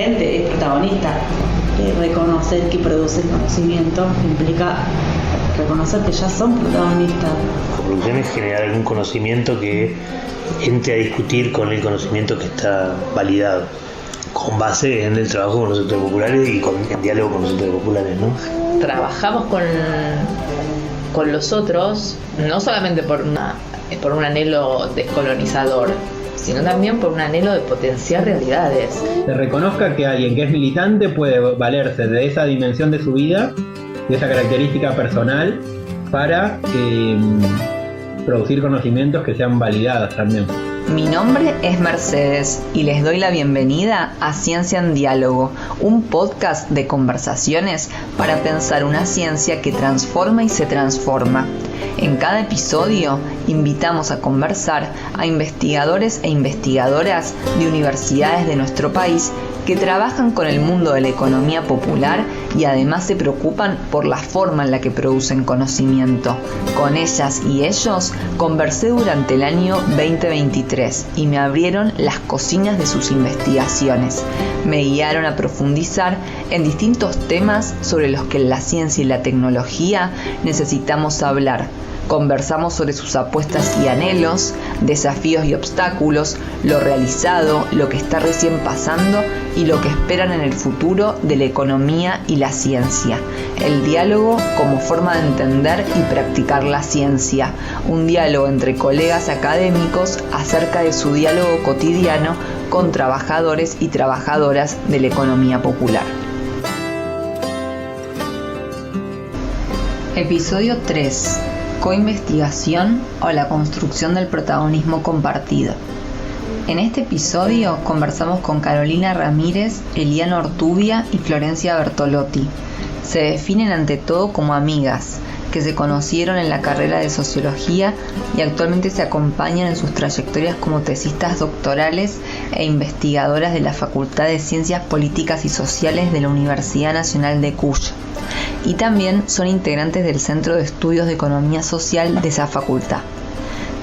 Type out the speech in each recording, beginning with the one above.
gente es protagonista. Reconocer que producen conocimiento implica reconocer que ya son protagonistas. La producción es generar algún conocimiento que entre a discutir con el conocimiento que está validado, con base en el trabajo con los sectores populares y en diálogo con los sectores populares, ¿no? Trabajamos con los otros, no solamente por un anhelo descolonizador, sino también por un anhelo de potenciar realidades. Se reconozca que alguien que es militante puede valerse de esa dimensión de su vida, de esa característica personal, para producir conocimientos que sean validados también. Mi nombre es Mercedes y les doy la bienvenida a Ciencia en Diálogo, un podcast de conversaciones para pensar una ciencia que transforma y se transforma. En cada episodio invitamos a conversar a investigadores e investigadoras de universidades de nuestro país que trabajan con el mundo de la economía popular y además se preocupan por la forma en la que producen conocimiento. Con ellas y ellos conversé durante el año 2023 y me abrieron las cocinas de sus investigaciones. Me guiaron a profundizar en distintos temas sobre los que en la ciencia y la tecnología necesitamos hablar. Conversamos sobre sus apuestas y anhelos, desafíos y obstáculos, lo realizado, lo que está recién pasando y lo que esperan en el futuro de la economía y la ciencia. El diálogo como forma de entender y practicar la ciencia. Un diálogo entre colegas académicos acerca de su diálogo cotidiano con trabajadores y trabajadoras de la economía popular. Episodio 3. Coinvestigación o la construcción del protagonismo compartido. En este episodio conversamos con Carolina Ramírez, Eliana Ortubia y Florencia Bertolotti. Se definen ante todo como amigas, que se conocieron en la carrera de Sociología y actualmente se acompañan en sus trayectorias como tesistas doctorales e investigadoras de la Facultad de Ciencias Políticas y Sociales de la Universidad Nacional de Cuyo. Y también son integrantes del Centro de Estudios de Economía Social de esa facultad.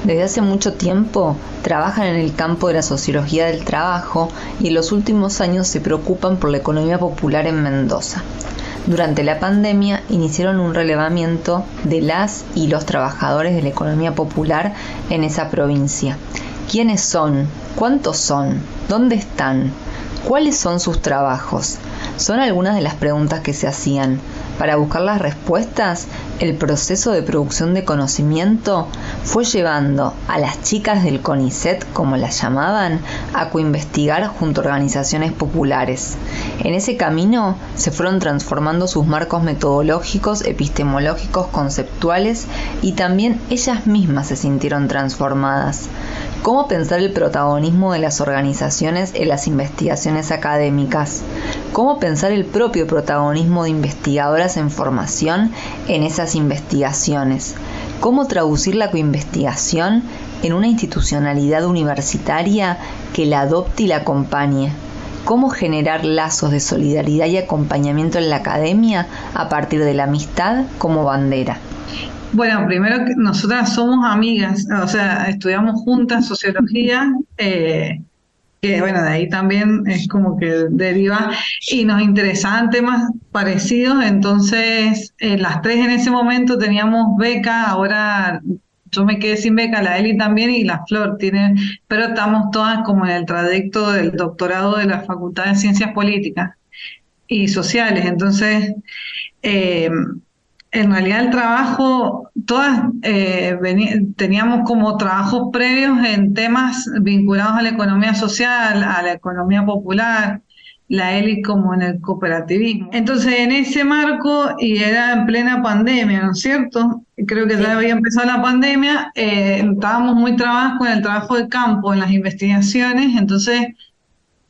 Desde hace mucho tiempo trabajan en el campo de la sociología del trabajo y en los últimos años se preocupan por la economía popular en Mendoza. Durante la pandemia iniciaron un relevamiento de las y los trabajadores de la economía popular en esa provincia. ¿Quiénes son? ¿Cuántos son? ¿Dónde están? ¿Cuáles son sus trabajos? Son algunas de las preguntas que se hacían. Para buscar las respuestas, el proceso de producción de conocimiento fue llevando a las chicas del CONICET, como las llamaban, a coinvestigar junto a organizaciones populares. En ese camino se fueron transformando sus marcos metodológicos, epistemológicos, conceptuales y también ellas mismas se sintieron transformadas. ¿Cómo pensar el protagonismo de las organizaciones en las investigaciones académicas? ¿Cómo pensar el propio protagonismo de investigadoras en formación en esas investigaciones? ¿Cómo traducir la coinvestigación en una institucionalidad universitaria que la adopte y la acompañe? ¿Cómo generar lazos de solidaridad y acompañamiento en la academia a partir de la amistad como bandera? Bueno, primero que nosotras somos amigas, o sea, estudiamos juntas sociología, que bueno, de ahí también es como que deriva y nos interesaban temas parecidos, entonces las tres en ese momento teníamos beca, ahora yo me quedé sin beca, la Eli también y la Flor tiene, pero estamos todas como en el trayecto del doctorado de la Facultad de Ciencias Políticas y Sociales, entonces en realidad el trabajo, todas teníamos como trabajos previos en temas vinculados a la economía social, a la economía popular, la Eli como en el cooperativismo. Entonces en ese marco, y era en plena pandemia, ¿no es cierto? Creo que ya había empezado la pandemia, estábamos muy trabajados con el trabajo de campo en las investigaciones, entonces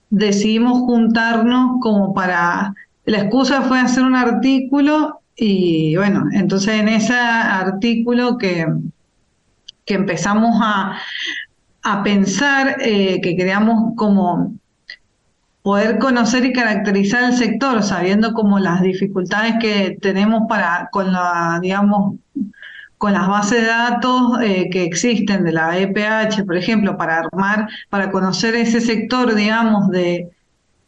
decidimos juntarnos como para... La excusa fue hacer un artículo. Y bueno, entonces en ese artículo que empezamos a pensar que queríamos como poder conocer y caracterizar el sector, sabiendo como las dificultades que tenemos con las bases de datos que existen de la EPH, por ejemplo, para conocer ese sector, digamos, de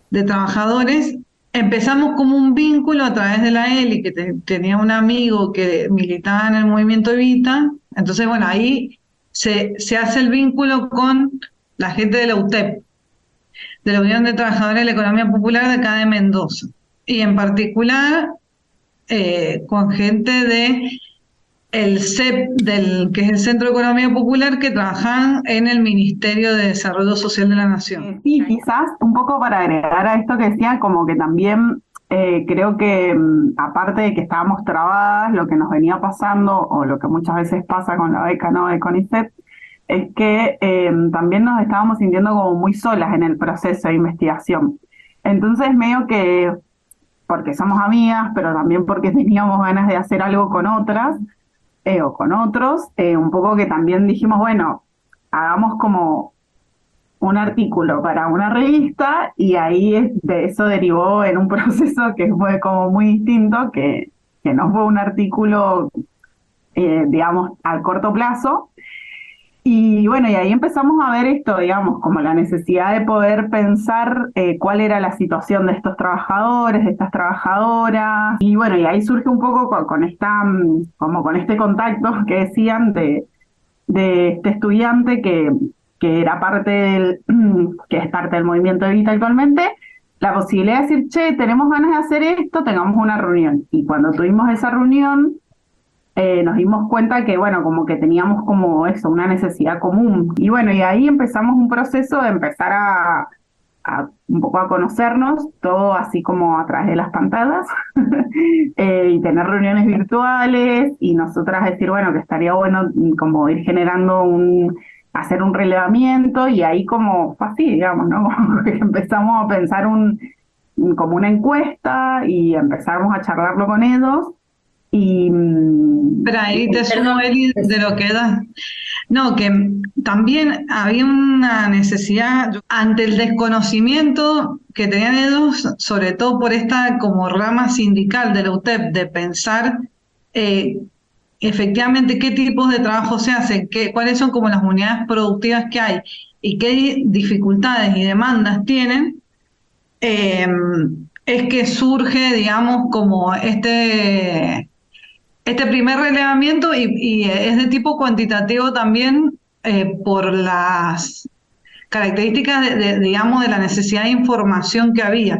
de trabajadores, empezamos como un vínculo a través de la ELI, que tenía un amigo que militaba en el movimiento Evita. Entonces, bueno, ahí se hace el vínculo con la gente de la UTEP, de la Unión de Trabajadores de la Economía Popular de acá de Mendoza, y en particular con gente de el CEP, que es el Centro de Economía Popular, que trabajan en el Ministerio de Desarrollo Social de la Nación. Sí, quizás un poco para agregar a esto que decía, como que también creo que aparte de que estábamos trabadas, lo que nos venía pasando, o lo que muchas veces pasa con la beca, ¿no?, de CONICET, es que también nos estábamos sintiendo como muy solas en el proceso de investigación. Entonces medio que, porque somos amigas, pero también porque teníamos ganas de hacer algo con otras, o con otros, un poco que también dijimos, bueno, hagamos como un artículo para una revista, y ahí de eso derivó en un proceso que fue como muy distinto, que no fue un artículo, digamos, a corto plazo. Y bueno, y ahí empezamos a ver esto, digamos, como la necesidad de poder pensar cuál era la situación de estos trabajadores, de estas trabajadoras. Y bueno, y ahí surge un poco con este contacto que decían de este estudiante que era que es parte del movimiento Evita actualmente, la posibilidad de decir, che, tenemos ganas de hacer esto, tengamos una reunión. Y cuando tuvimos esa reunión, nos dimos cuenta que, bueno, como que teníamos como eso, una necesidad común. Y bueno, y ahí empezamos un proceso de empezar a un poco a conocernos, todo así como a través de las pantallas, y tener reuniones virtuales, y nosotras decir, bueno, que estaría bueno como ir generando hacer un relevamiento, y ahí como fue así, digamos, ¿no? Como que empezamos a pensar como una encuesta, y empezamos a charlarlo con ellos. Pero ahí te sumo, Eli, de lo que da. No, que también había una necesidad ante el desconocimiento que tenían ellos, sobre todo por esta como rama sindical de la UTEP, de pensar efectivamente qué tipos de trabajo se hacen, cuáles son como las unidades productivas que hay y qué dificultades y demandas tienen. Es que surge, digamos, como este primer relevamiento, y es de tipo cuantitativo también, por las características digamos, de la necesidad de información que había.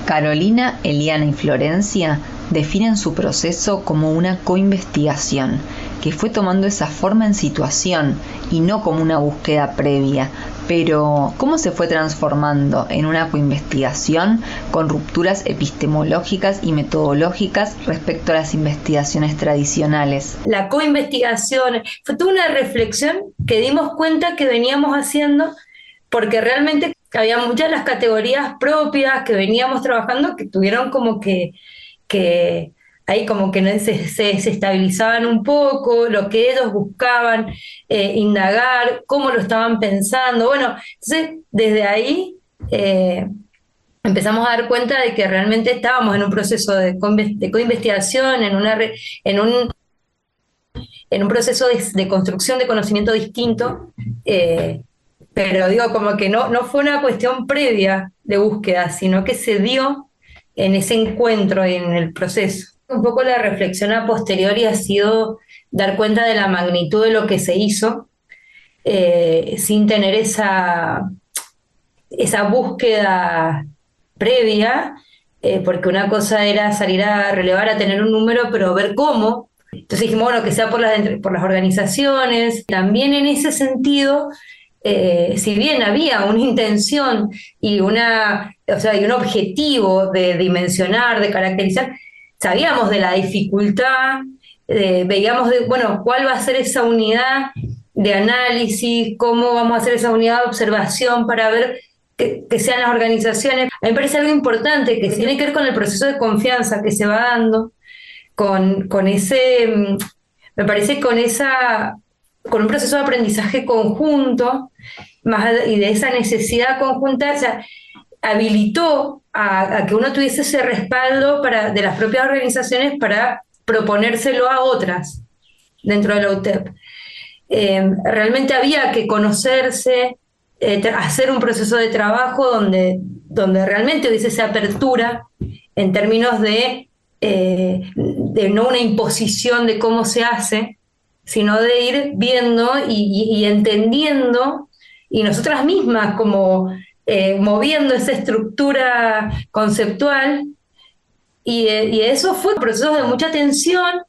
Carolina, Eliana y Florencia definen su proceso como una coinvestigación, que fue tomando esa forma en situación y no como una búsqueda previa. Pero, ¿cómo se fue transformando en una coinvestigación con rupturas epistemológicas y metodológicas respecto a las investigaciones tradicionales? La coinvestigación fue toda una reflexión que dimos cuenta que veníamos haciendo, porque realmente había muchas de las categorías propias que veníamos trabajando que tuvieron como que ahí como que se estabilizaban un poco, lo que ellos buscaban indagar, cómo lo estaban pensando. Bueno, entonces desde ahí empezamos a dar cuenta de que realmente estábamos en un proceso de coinvestigación, en un proceso de construcción de conocimiento distinto, pero digo, como que no fue una cuestión previa de búsqueda, sino que se dio en ese encuentro y en el proceso. Un poco la reflexión a posteriori ha sido dar cuenta de la magnitud de lo que se hizo, sin tener esa búsqueda previa, porque una cosa era salir a relevar, a tener un número, pero ver cómo. Entonces dijimos, bueno, que sea por las organizaciones. También en ese sentido, si bien había una intención y un objetivo de dimensionar, de caracterizar, sabíamos de la dificultad, veíamos cuál va a ser esa unidad de análisis, cómo vamos a hacer esa unidad de observación para ver que sean las organizaciones. A mí me parece algo importante que tiene que ver con el proceso de confianza que se va dando, con un proceso de aprendizaje conjunto, y de esa necesidad conjunta, o sea, habilitó a que uno tuviese ese respaldo de las propias organizaciones para proponérselo a otras dentro de la UTEP. Realmente había que conocerse, hacer un proceso de trabajo donde realmente hubiese esa apertura en términos de no una imposición de cómo se hace, sino de ir viendo y entendiendo, y nosotras mismas como moviendo esa estructura conceptual, y eso fue procesos de mucha tensión,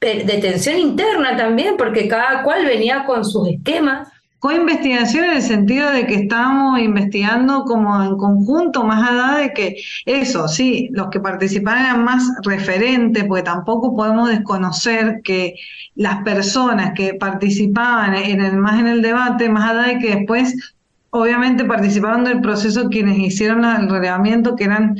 de tensión interna también, porque cada cual venía con sus esquemas. Coinvestigación en el sentido de que estábamos investigando como en conjunto, más allá de que eso, sí, los que participaban eran más referentes, porque tampoco podemos desconocer que las personas que participaban más en el debate, más allá de que después obviamente participaron del proceso quienes hicieron el relevamiento, que eran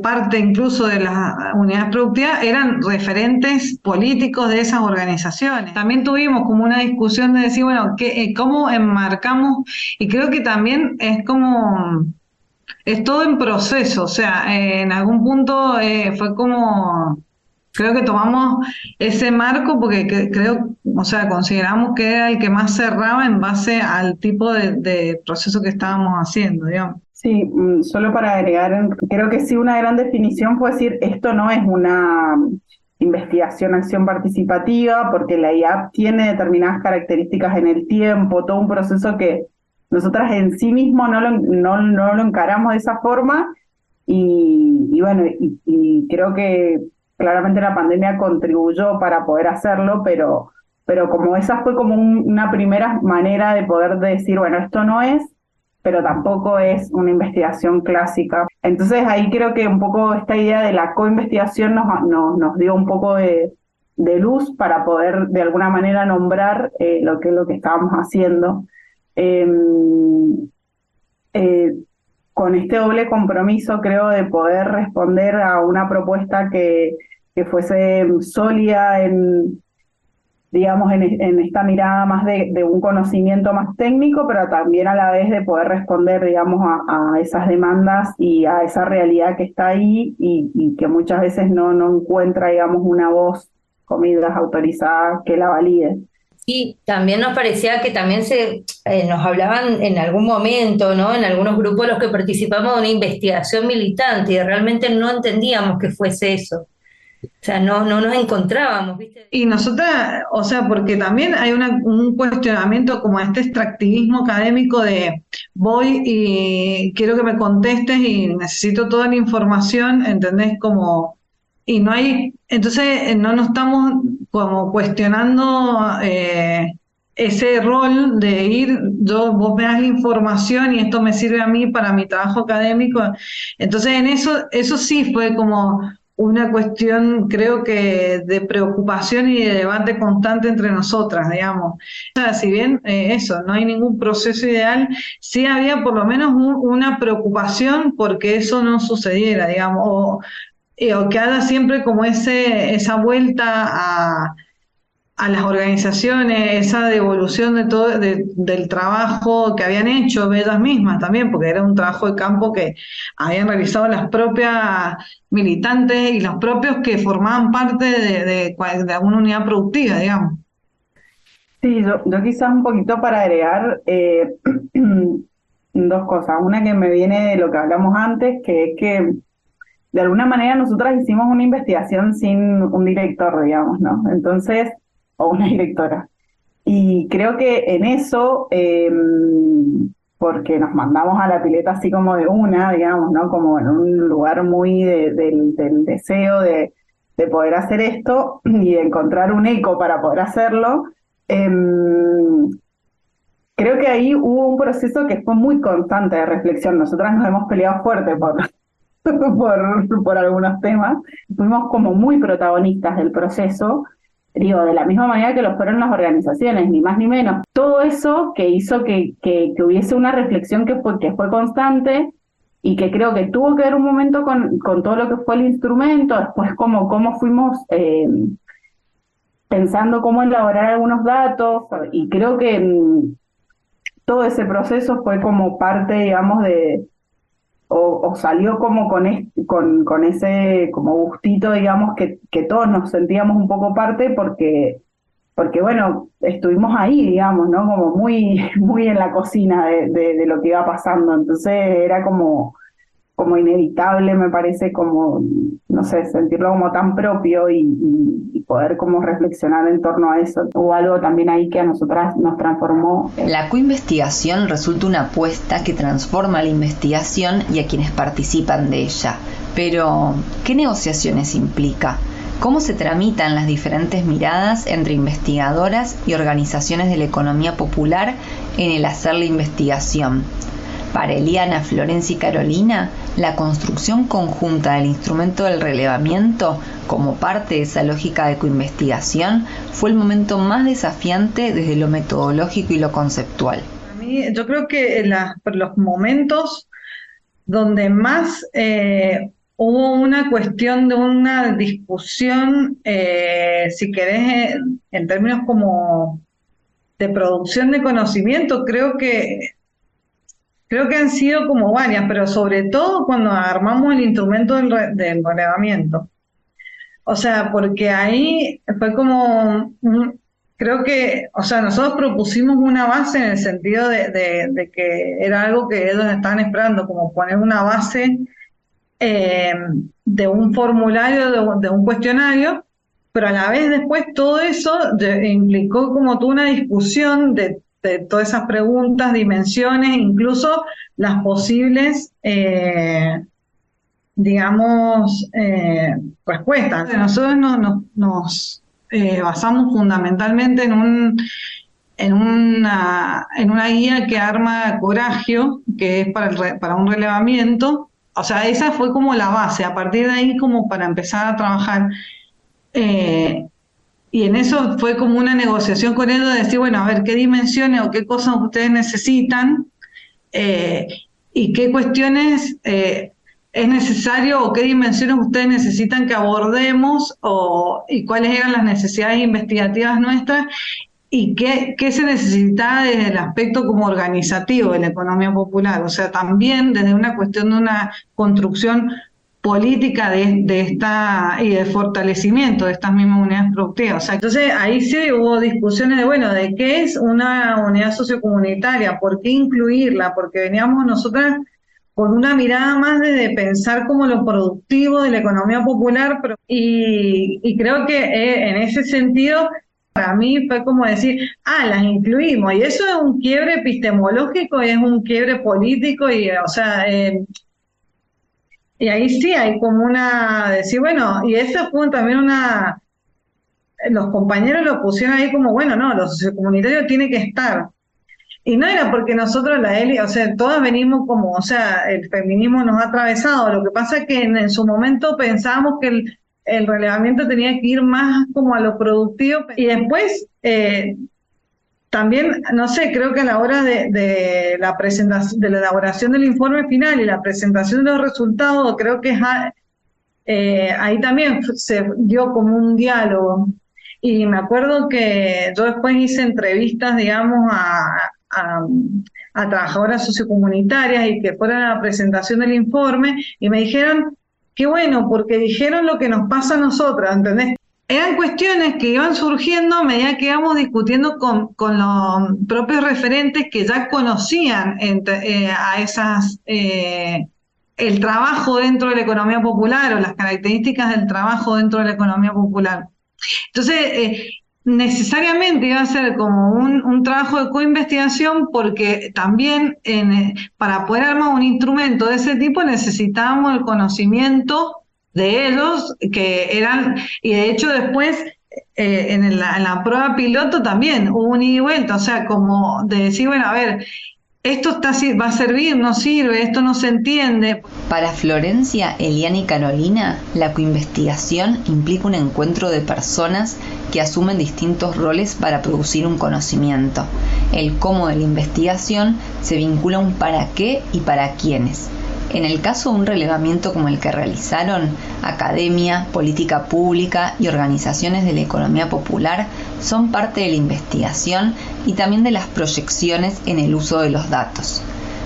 parte incluso de las unidades productivas, eran referentes políticos de esas organizaciones. También tuvimos como una discusión de decir, bueno, ¿cómo enmarcamos? Y creo que también es todo en proceso, o sea, en algún punto fue como, creo que tomamos ese marco porque creo, o sea, consideramos que era el que más cerraba en base al tipo de proceso que estábamos haciendo, digamos. Sí, solo para agregar, creo que sí una gran definición puede decir, esto no es una investigación-acción participativa, porque la IAP tiene determinadas características en el tiempo, todo un proceso que nosotras en sí mismo no lo encaramos de esa forma, y bueno, y creo que claramente la pandemia contribuyó para poder hacerlo, pero como esa fue como una primera manera de poder decir, bueno, esto no es, pero tampoco es una investigación clásica. Entonces ahí creo que un poco esta idea de la coinvestigación nos dio un poco de luz para poder de alguna manera nombrar lo que estábamos haciendo. Con este doble compromiso, creo, de poder responder a una propuesta que fuese sólida digamos, en esta mirada más de un conocimiento más técnico, pero también a la vez de poder responder, digamos, a esas demandas y a esa realidad que está ahí y que muchas veces no encuentra, digamos, una voz, comillas, autorizada que la valide. Y también nos parecía que también nos hablaban en algún momento, ¿no? En algunos grupos los que participamos de una investigación militante y realmente no entendíamos que fuese eso. O sea, no nos encontrábamos, ¿viste? Y nosotras, o sea, porque también hay un cuestionamiento como este extractivismo académico de voy y quiero que me contestes y necesito toda la información, ¿entendés? Como, y no hay, entonces no nos estamos como cuestionando ese rol de ir, vos me das la información y esto me sirve a mí para mi trabajo académico. Entonces en eso sí fue como una cuestión, creo que de preocupación y de debate constante entre nosotras, digamos. O sea, si bien eso, no hay ningún proceso ideal, sí había por lo menos una preocupación porque eso no sucediera, digamos, o que haya siempre como esa vuelta a las organizaciones, esa devolución de todo del trabajo que habían hecho ellas mismas también, porque era un trabajo de campo que habían realizado las propias militantes y los propios que formaban parte de alguna unidad productiva, digamos. Sí, yo quizás un poquito para agregar dos cosas. Una que me viene de lo que hablamos antes, que es que de alguna manera nosotras hicimos una investigación sin un director, digamos, ¿no? Entonces, o una directora. Y creo que en eso, porque nos mandamos a la pileta así como de una, digamos, ¿no? Como en un lugar muy del deseo de poder hacer esto y de encontrar un eco para poder hacerlo. Creo que ahí hubo un proceso que fue muy constante de reflexión. Nosotras nos hemos peleado fuerte por algunos temas. Fuimos como muy protagonistas del proceso. Digo, de la misma manera que lo fueron las organizaciones, ni más ni menos. Todo eso que hizo que hubiese una reflexión que fue constante y que creo que tuvo que ver un momento con todo lo que fue el instrumento, después cómo fuimos pensando cómo elaborar algunos datos, y creo que todo ese proceso fue como parte, digamos, o salió como con ese como gustito, digamos, que todos nos sentíamos un poco parte, porque porque bueno, estuvimos ahí, digamos, ¿no? Como muy, muy en la cocina de lo que iba pasando, entonces era como inevitable, me parece, como, no sé, sentirlo como tan propio y poder como reflexionar en torno a eso. Hubo algo también ahí que a nosotras nos transformó. La coinvestigación resulta una apuesta que transforma la investigación y a quienes participan de ella. Pero, ¿qué negociaciones implica? ¿Cómo se tramitan las diferentes miradas entre investigadoras y organizaciones de la economía popular en el hacer la investigación? Para Eliana, Florencia y Carolina, la construcción conjunta del instrumento del relevamiento como parte de esa lógica de coinvestigación fue el momento más desafiante desde lo metodológico y lo conceptual. A mí, yo creo que los momentos donde más hubo una cuestión de una discusión, si querés, en términos como de producción de conocimiento, creo que han sido como varias, pero sobre todo cuando armamos el instrumento del relevamiento. O sea, porque ahí fue como, creo que, o sea, nosotros propusimos una base en el sentido de que era algo que ellos estaban esperando, como poner una base de un formulario, de un cuestionario, pero a la vez después todo eso implicó como toda una discusión de todas esas preguntas, dimensiones, incluso las posibles, digamos, respuestas. Nosotros nos basamos fundamentalmente en una guía que arma Coragio, que es para un relevamiento. O sea, esa fue como la base, a partir de ahí como para empezar a trabajar. Y en eso fue como una negociación con ellos de decir, bueno, a ver, qué dimensiones o qué cosas ustedes necesitan y qué cuestiones es necesario o qué dimensiones ustedes necesitan que abordemos y cuáles eran las necesidades investigativas nuestras y qué se necesitaba desde el aspecto como organizativo de la economía popular. O sea, también desde una cuestión de una construcción política de esta y de fortalecimiento de estas mismas unidades productivas. O sea, entonces ahí sí hubo discusiones de qué es una unidad sociocomunitaria, por qué incluirla, porque veníamos nosotras con una mirada más de pensar como lo productivo de la economía popular, y creo que en ese sentido para mí fue como decir, las incluimos, y eso es un quiebre epistemológico y es un quiebre político, y o sea, y ahí sí hay como decir, bueno, y eso fue también los compañeros lo pusieron ahí como, bueno, no, lo sociocomunitario tiene que estar. Y no era porque nosotros, o sea, todas venimos como, o sea, el feminismo nos ha atravesado, lo que pasa es que en su momento pensábamos que el relevamiento tenía que ir más como a lo productivo, y después también, no sé, creo que a la hora de la presentación, de la elaboración del informe final y la presentación de los resultados, creo que ahí también se dio como un diálogo. Y me acuerdo que yo después hice entrevistas, digamos, a trabajadoras sociocomunitarias y que fueron a la presentación del informe y me dijeron, qué bueno, porque dijeron lo que nos pasa a nosotras, ¿entendés? Eran cuestiones que iban surgiendo a medida que íbamos discutiendo con los propios referentes que ya conocían a esas el trabajo dentro de la economía popular o las características del trabajo dentro de la economía popular. Entonces, necesariamente iba a ser como un trabajo de coinvestigación, porque también para poder armar un instrumento de ese tipo necesitábamos el conocimiento de ellos, que eran, y de hecho después en la prueba piloto también hubo un ida y vuelta, o sea, como de decir, bueno, a ver, esto va a servir, no sirve, esto no se entiende. Para Florencia, Eliana y Carolina, la coinvestigación implica un encuentro de personas que asumen distintos roles para producir un conocimiento. El cómo de la investigación se vincula a un para qué y para quiénes. En el caso de un relevamiento como el que realizaron, academia, política pública y organizaciones de la economía popular son parte de la investigación y también de las proyecciones en el uso de los datos.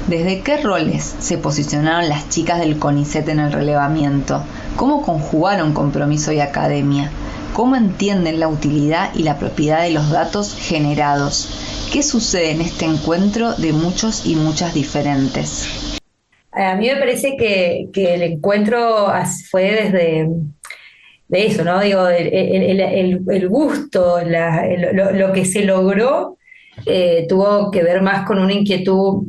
¿Desde qué roles se posicionaron las chicas del CONICET en el relevamiento? ¿Cómo conjugaron compromiso y academia? cómo entienden la utilidad y la propiedad de los datos generados. ¿Qué sucede en este encuentro de muchos y muchas diferentes? A mí me parece que el encuentro fue desde de eso, ¿no? Digo, el gusto, lo que se logró tuvo que ver más con una inquietud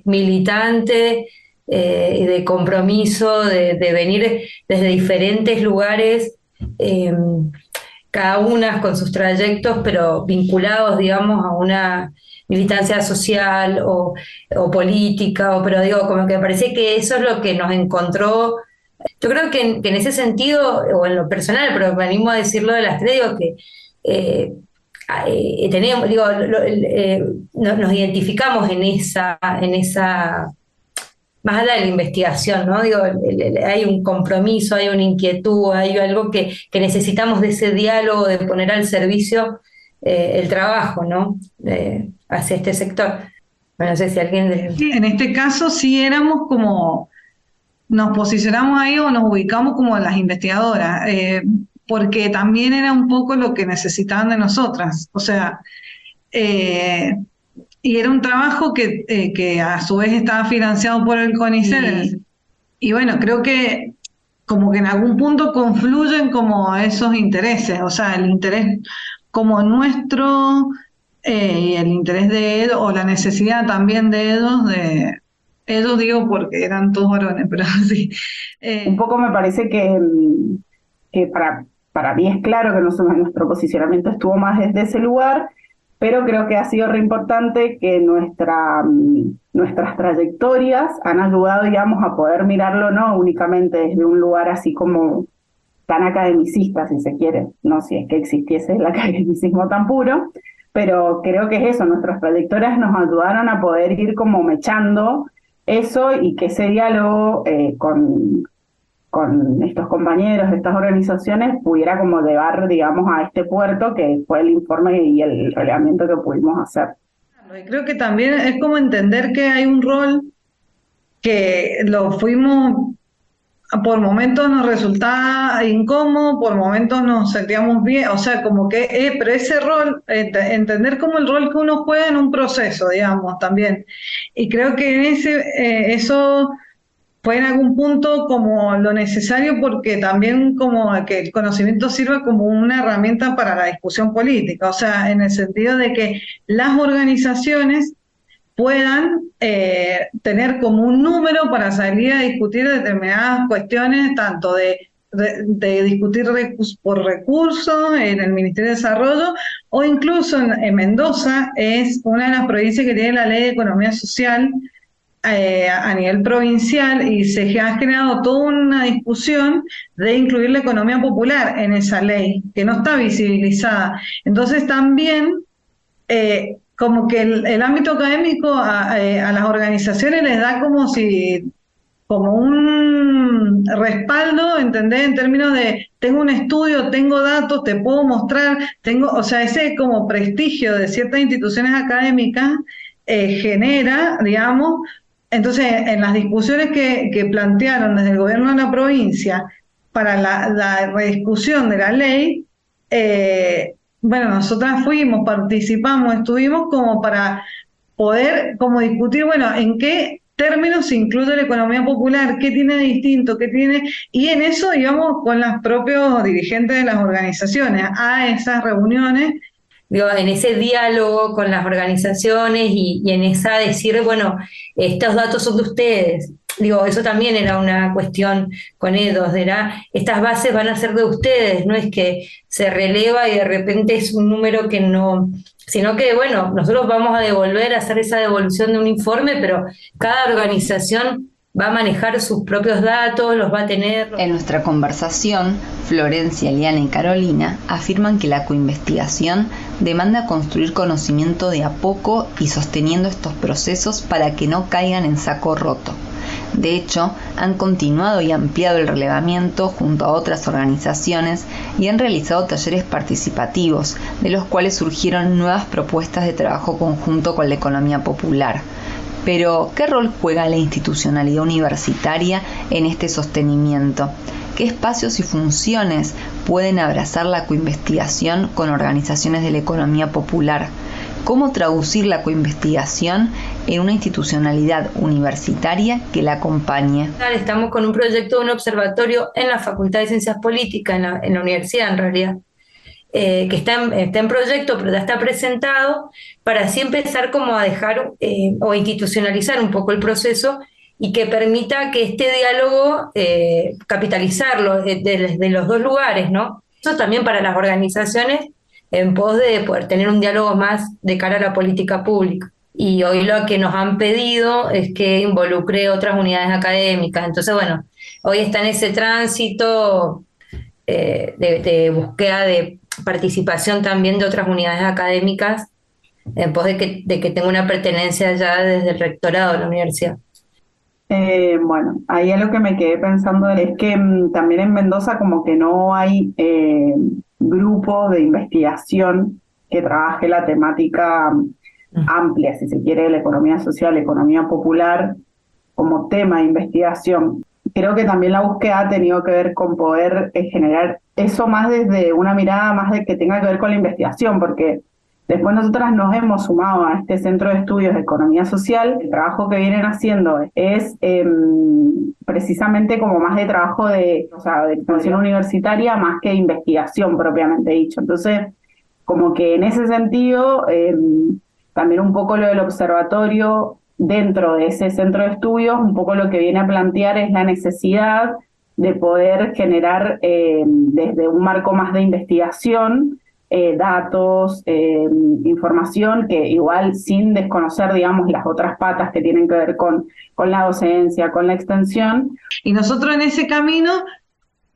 militante y de compromiso, de venir desde diferentes lugares, cada una con sus trayectos, pero vinculados, digamos, a una militancia social o política, pero digo, como que me parece que eso es lo que nos encontró. Yo creo que en ese sentido, o en lo personal, pero me animo a decirlo de las tres, digo que tenemos, digo, nos identificamos en esa, más allá de la investigación, ¿no? Digo, hay un compromiso, hay una inquietud, hay algo que necesitamos de ese diálogo, de poner al servicio el trabajo, ¿no? Hacia este sector. Bueno, no sé si alguien... En este caso sí éramos como, nos posicionamos ahí o nos ubicamos como las investigadoras, porque también era un poco lo que necesitaban de nosotras, o sea, y era un trabajo que a su vez estaba financiado por el CONICET, y bueno, creo que como que en algún punto confluyen como esos intereses, o sea, el interés como nuestro y el interés de ellos, o la necesidad también de ellos digo porque eran todos varones, pero sí. Un poco me parece que para mí es claro que nuestro posicionamiento estuvo más desde ese lugar, pero creo que ha sido re importante que nuestras trayectorias han ayudado, digamos, a poder mirarlo no únicamente desde un lugar así como tan academicista, si se quiere, no si es que existiese el academicismo tan puro, pero creo que es eso, nuestras trayectorias nos ayudaron a poder ir como mechando eso y que ese diálogo con estos compañeros de estas organizaciones pudiera como llevar, digamos, a este puerto que fue el informe y el relevamiento que pudimos hacer. Y creo que también es como entender que hay un rol que lo fuimos, por momentos nos resultaba incómodo, por momentos nos sentíamos bien, o sea, como que, pero ese rol, entender como el rol que uno juega en un proceso, digamos, también. Y creo que en eso fue en algún punto como lo necesario porque también como que el conocimiento sirva como una herramienta para la discusión política, o sea, en el sentido de que las organizaciones puedan tener como un número para salir a discutir determinadas cuestiones, tanto de discutir por recursos en el Ministerio de Desarrollo, o incluso en Mendoza es una de las provincias que tiene la Ley de Economía Social a nivel provincial, y se ha generado toda una discusión de incluir la economía popular en esa ley, que no está visibilizada. Entonces también como que el ámbito académico a las organizaciones les da como un respaldo, ¿entendés? En términos de, tengo un estudio, tengo datos, te puedo mostrar, o sea, ese como prestigio de ciertas instituciones académicas genera, digamos, entonces en las discusiones que plantearon desde el gobierno de la provincia para la rediscusión de la ley, bueno, nosotras fuimos, participamos, estuvimos como para poder como discutir, bueno, en qué términos se incluye la economía popular, qué tiene de distinto, qué tiene, y en eso íbamos con los propios dirigentes de las organizaciones a esas reuniones. Digo, en ese diálogo con las organizaciones y en esa decir, bueno, estos datos son de ustedes. Digo, eso también era una cuestión con ellos, estas bases van a ser de ustedes, no es que se releva y de repente es un número que no, sino que, bueno, nosotros vamos a devolver, a hacer esa devolución de un informe, pero cada organización va a manejar sus propios datos, los va a tener. En nuestra conversación, Florencia, Eliana y Carolina afirman que la coinvestigación demanda construir conocimiento de a poco y sosteniendo estos procesos para que no caigan en saco roto. De hecho, han continuado y ampliado el relevamiento junto a otras organizaciones y han realizado talleres participativos, de los cuales surgieron nuevas propuestas de trabajo conjunto con la economía popular. Pero, ¿qué rol juega la institucionalidad universitaria en este sostenimiento? ¿Qué espacios y funciones pueden abrazar la coinvestigación con organizaciones de la economía popular? ¿Cómo traducir la coinvestigación en una institucionalidad universitaria que la acompañe? Estamos con un proyecto de un observatorio en la Facultad de Ciencias Políticas, en la universidad en realidad, que está en proyecto, pero ya está presentado, para así empezar como a dejar o institucionalizar un poco el proceso y que permita que este diálogo capitalizarlo desde los dos lugares, ¿no? Eso también para las organizaciones en pos de poder tener un diálogo más de cara a la política pública. Y hoy lo que nos han pedido es que involucre otras unidades académicas. Entonces, bueno, hoy está en ese tránsito de búsqueda de participación también de otras unidades académicas en pos de que tenga una pertenencia ya desde el rectorado de la universidad. Bueno, ahí a lo que me quedé pensando es que también en Mendoza como que no hay grupo de investigación que trabaje la temática amplia, si se quiere, la economía social, la economía popular como tema de investigación. Creo que también la búsqueda ha tenido que ver con poder generar eso más desde una mirada más de que tenga que ver con la investigación, porque después nosotras nos hemos sumado a este Centro de Estudios de Economía Social. El trabajo que vienen haciendo es precisamente como más de trabajo de extensión universitaria más que investigación propiamente dicho. Entonces, como que en ese sentido, también un poco lo del observatorio dentro de ese centro de estudios, un poco lo que viene a plantear es la necesidad de poder generar desde un marco más de investigación, datos, información que igual sin desconocer, digamos, las otras patas que tienen que ver con la docencia, con la extensión. Y nosotros en ese camino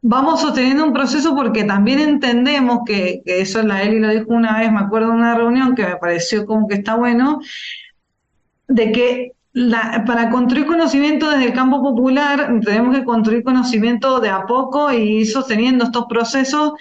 vamos sosteniendo un proceso porque también entendemos que eso la Eli lo dijo una vez, me acuerdo de una reunión que me pareció como que está bueno, de que para construir conocimiento desde el campo popular tenemos que construir conocimiento de a poco y ir sosteniendo estos procesos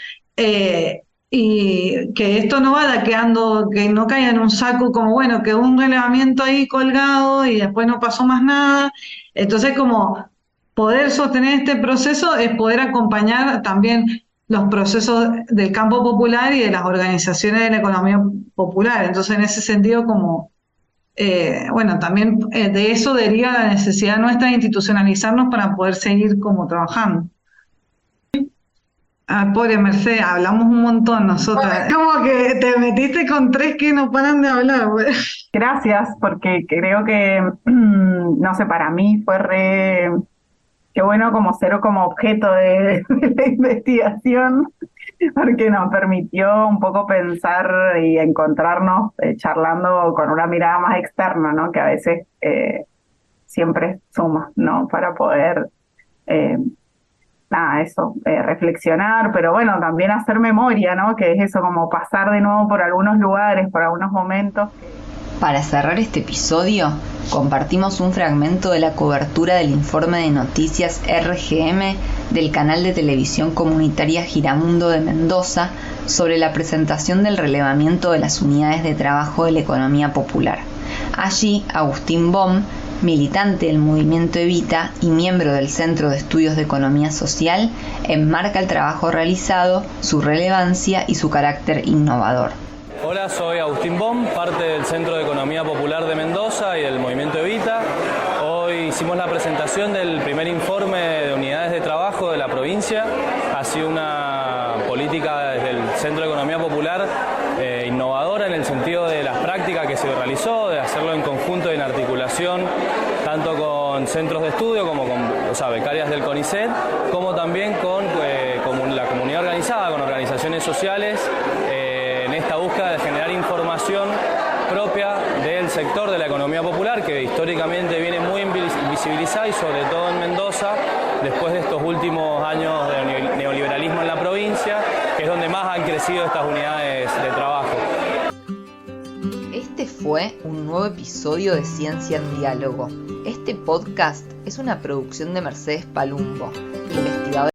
y que esto no vaya quedando, que no caiga en un saco como, bueno, quedó un relevamiento ahí colgado y después no pasó más nada. Entonces, como poder sostener este proceso es poder acompañar también los procesos del campo popular y de las organizaciones de la economía popular. Entonces, en ese sentido, como, bueno, también de eso deriva la necesidad nuestra de institucionalizarnos para poder seguir como trabajando. Pobre Mercedes, hablamos un montón nosotras. Como que te metiste con tres que no paran de hablar. Gracias, porque creo que, no sé, para mí fue qué bueno como ser como objeto de la investigación, porque nos permitió un poco pensar y encontrarnos charlando con una mirada más externa, ¿no? Que a veces siempre suma, ¿no? Para poder... reflexionar, pero bueno, también hacer memoria, ¿no? Que es eso, como pasar de nuevo por algunos lugares, por algunos momentos. Para cerrar este episodio, compartimos un fragmento de la cobertura del informe de noticias RGM del canal de televisión comunitaria Giramundo de Mendoza sobre la presentación del relevamiento de las unidades de trabajo de la economía popular. Allí, Agustín Bohm, militante del movimiento Evita y miembro del Centro de Estudios de Economía Social, enmarca el trabajo realizado, su relevancia y su carácter innovador. Hola, soy Agustín Bohm, parte del Centro de Economía Popular de Mendoza y del movimiento Evita. Hoy hicimos la presentación del primer informe de unidades de trabajo de la provincia. Ha sido una política desde el Centro de Economía Popular innovadora en el sentido de las prácticas que se realizó, de hacerlo en conjunto y en articulación, tanto con centros de estudio como con becarias del CONICET, como también con la comunidad organizada, con organizaciones sociales, en esta búsqueda de generar información propia del sector de la economía popular, que históricamente viene muy invisibilizada y sobre todo en Mendoza, después de estos últimos años de neoliberalismo en la provincia, que es donde más han crecido estas unidades de trabajo. Este fue un nuevo episodio de Ciencia en Diálogo. Este podcast es una producción de Mercedes Palumbo, investigadora